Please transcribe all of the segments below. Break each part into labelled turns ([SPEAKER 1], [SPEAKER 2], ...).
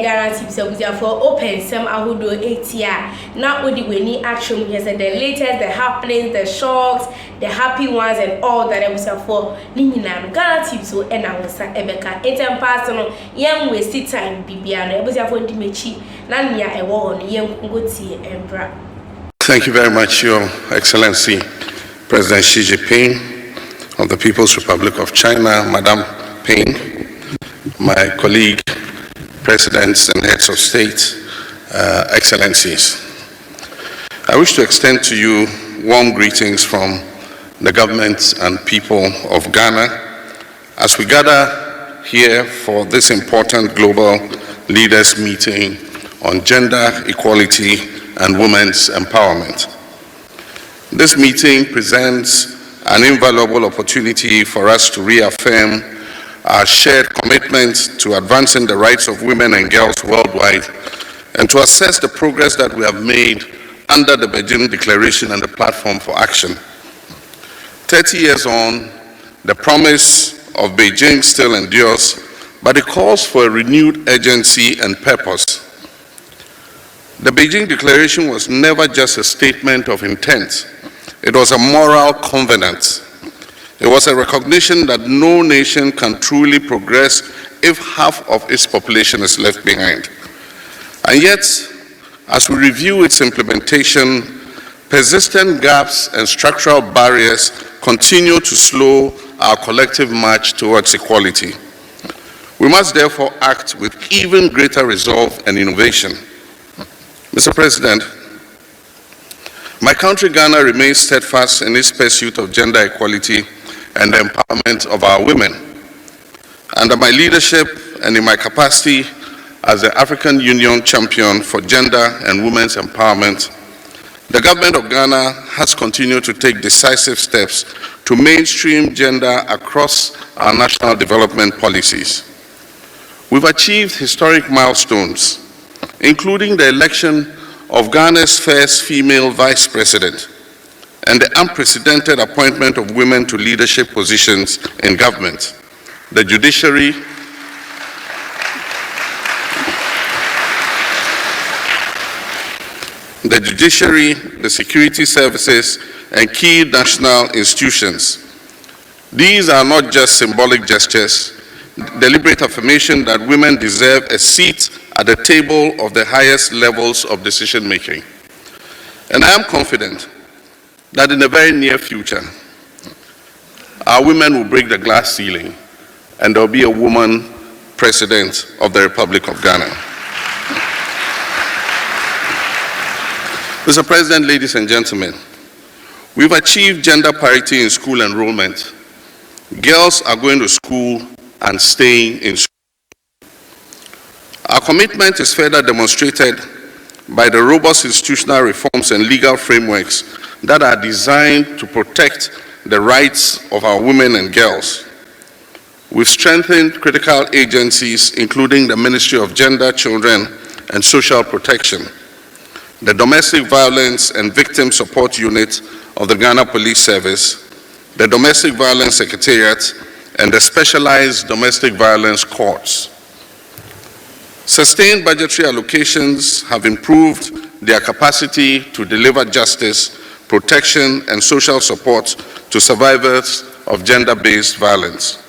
[SPEAKER 1] Ghanatube so for open some ahudo 8 now odi weni action here said the latest, the happenings, the shocks, the happy ones and all that was for Nina Ghanatube so and I was Ebeka 8 personal young wasted time bibiano was for Dimechi Nanya a war on young Goti and Bra.
[SPEAKER 2] Thank you very much, Your Excellency President Xi Jinping of the People's Republic of China, Madam Ping, my colleague, presidents and heads of state, excellencies. I wish to extend to you warm greetings from the government and people of Ghana as we gather here for this important global leaders meeting on gender equality and women's empowerment. This meeting presents an invaluable opportunity for us to reaffirm our shared commitment to advancing the rights of women and girls worldwide and to assess the progress that we have made under the Beijing Declaration and the Platform for Action. 30 years on, the promise of Beijing still endures, but it calls for a renewed urgency and purpose. The Beijing Declaration was never just a statement of intent. It was a moral covenant. It was a recognition that no nation can truly progress if half of its population is left behind. And yet, as we review its implementation, persistent gaps and structural barriers continue to slow our collective march towards equality. We must therefore act with even greater resolve and innovation. Mr. President, my country Ghana remains steadfast in its pursuit of gender equality and the empowerment of our women. Under my leadership and in my capacity as the African Union champion for gender and women's empowerment, the government of Ghana has continued to take decisive steps to mainstream gender across our national development policies. We've achieved historic milestones, including the election of Ghana's first female vice president and the unprecedented appointment of women to leadership positions in government, the judiciary, the security services, and key national institutions. These are not just symbolic gestures, deliberate affirmation that women deserve a seat at the table of the highest levels of decision-making. And I am confident that in the very near future, our women will break the glass ceiling and there will be a woman president of the Republic of Ghana. Mr. President, ladies and gentlemen, we've achieved gender parity in school enrollment. Girls are going to school and staying in school. Our commitment is further demonstrated by the robust institutional reforms and legal frameworks that are designed to protect the rights of our women and girls. We've strengthened critical agencies, including the Ministry of Gender, Children, and Social Protection, the Domestic Violence and Victim Support Unit of the Ghana Police Service, the Domestic Violence Secretariat, and the Specialized Domestic Violence Courts. Sustained budgetary allocations have improved their capacity to deliver justice, protection, and social support to survivors of gender-based violence.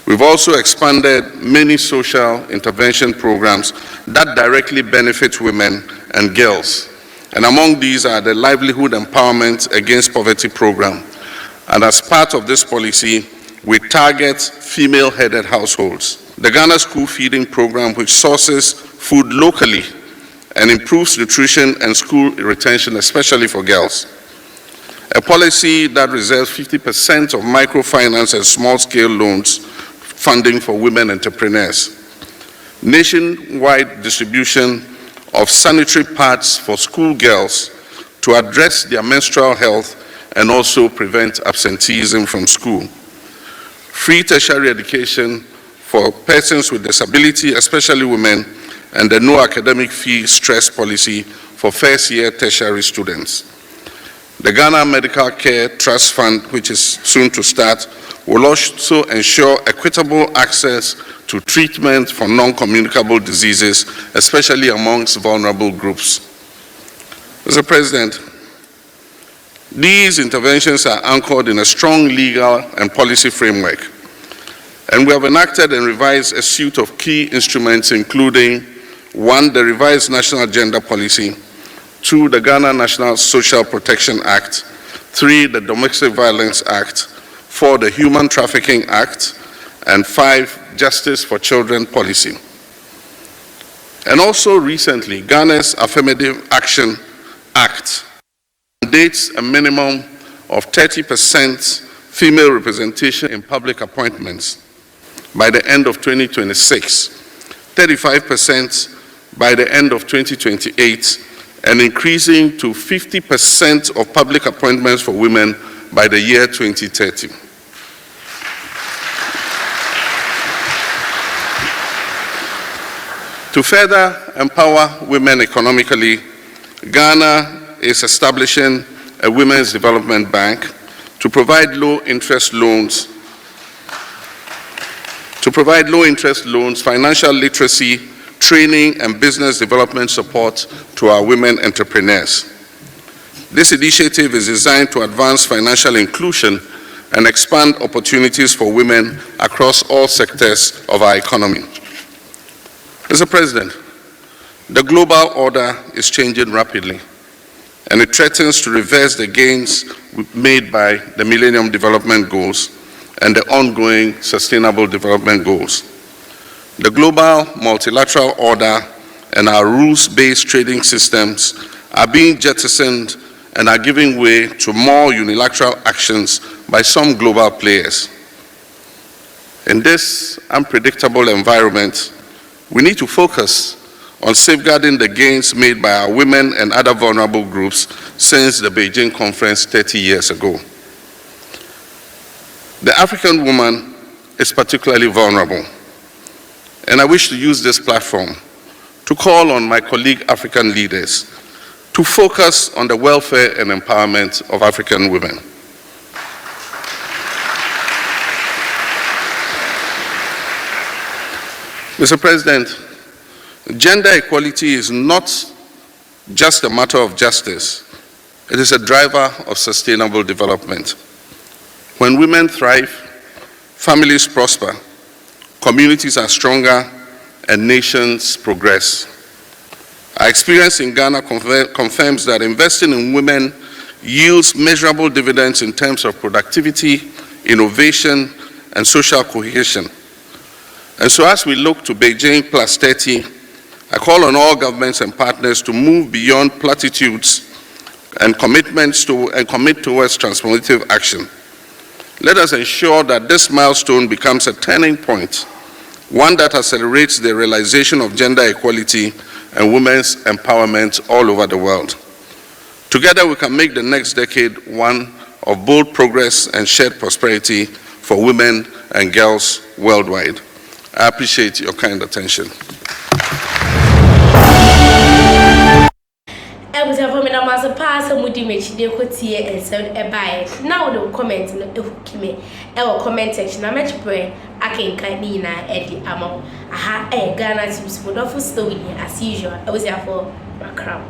[SPEAKER 2] We've also expanded many social intervention programs that directly benefit women and girls. And among these are the Livelihood Empowerment Against Poverty program. And as part of this policy, we target female-headed households. The Ghana School Feeding Program, which sources food locally and improves nutrition and school retention, especially for girls. A policy that reserves 50% of microfinance and small-scale loans funding for women entrepreneurs. Nationwide distribution of sanitary pads for schoolgirls to address their menstrual health and also prevent absenteeism from school. Free tertiary education for persons with disability, especially women, and the no academic fee stress policy for first-year tertiary students. The Ghana Medical Care Trust Fund, which is soon to start, will also ensure equitable access to treatment for non-communicable diseases, especially amongst vulnerable groups. Mr. President, these interventions are anchored in a strong legal and policy framework, and we have enacted and revised a suite of key instruments, including 1, the revised National Gender Policy, 2, the Ghana National Social Protection Act, 3, the Domestic Violence Act, 4, the Human Trafficking Act, and 5, Justice for Children Policy. And also recently, Ghana's Affirmative Action Act mandates a minimum of 30% female representation in public appointments by the end of 2026, 35% by the end of 2028, and increasing to 50% of public appointments for women by the year 2030. To further empower women economically, Ghana is establishing a Women's Development Bank to provide low-interest loans, financial literacy, training, and business development support to our women entrepreneurs. This initiative is designed to advance financial inclusion and expand opportunities for women across all sectors of our economy. Mr. President, the global order is changing rapidly, and it threatens to reverse the gains made by the Millennium Development Goals and the ongoing Sustainable Development Goals. The global multilateral order and our rules-based trading systems are being jettisoned and are giving way to more unilateral actions by some global players. In this unpredictable environment, we need to focus on safeguarding the gains made by our women and other vulnerable groups since the Beijing conference 30 years ago. The African woman is particularly vulnerable, and I wish to use this platform to call on my colleague African leaders to focus on the welfare and empowerment of African women. Mr. President, gender equality is not just a matter of justice, it is a driver of sustainable development. When women thrive, families prosper, communities are stronger, and nations progress. Our experience in Ghana confirms that investing in women yields measurable dividends in terms of productivity, innovation, and social cohesion. And so as we look to Beijing plus 30, I call on all governments and partners to move beyond platitudes and commit towards transformative action. Let us ensure that this milestone becomes a turning point, one that accelerates the realization of gender equality and women's empowerment all over the world. Together we can make the next decade one of bold progress and shared prosperity for women and girls worldwide. I appreciate your kind attention.
[SPEAKER 1] Now the comment comment section. I'm much pray I can Nina Eddie Amo. Aha, Ghana Tube for story as usual. I was here for background.